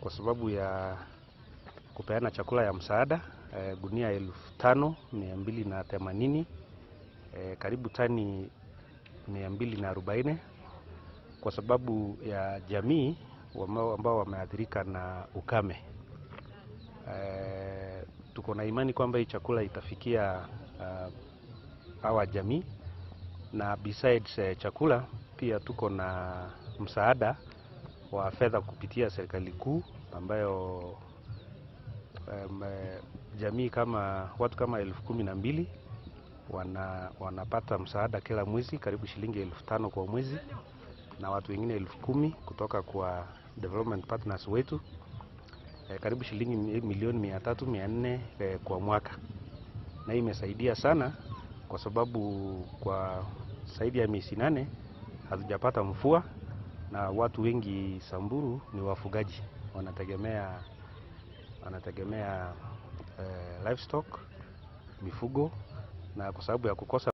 kwa sababu ya kupeana chakula ya msaada gunia 5,280, karibu tani 240 kwa sababu ya jamii ambao wameathirika na ukame. Tuko na imani kwamba hii chakula itafikia hawa jamii, na besides chakula pia tuko na msaada wa fedha kupitia serikali kuu, ambayo jamii kama watu kama 12,000 wanapata msaada kila mwezi, karibu shilingi 5,000 kwa mwezi, na watu wengine 10,000 kutoka kwa development partners wetu, karibu shilingi 1,300,400 kwa mwaka. Na hii imesaidia sana kwa sababu kwa zaidi ya miezi 8 hatujapata mvua, na watu wengi Samburu ni wafugaji, wanategemea livestock, mifugo, na kwa sababu ya kukosa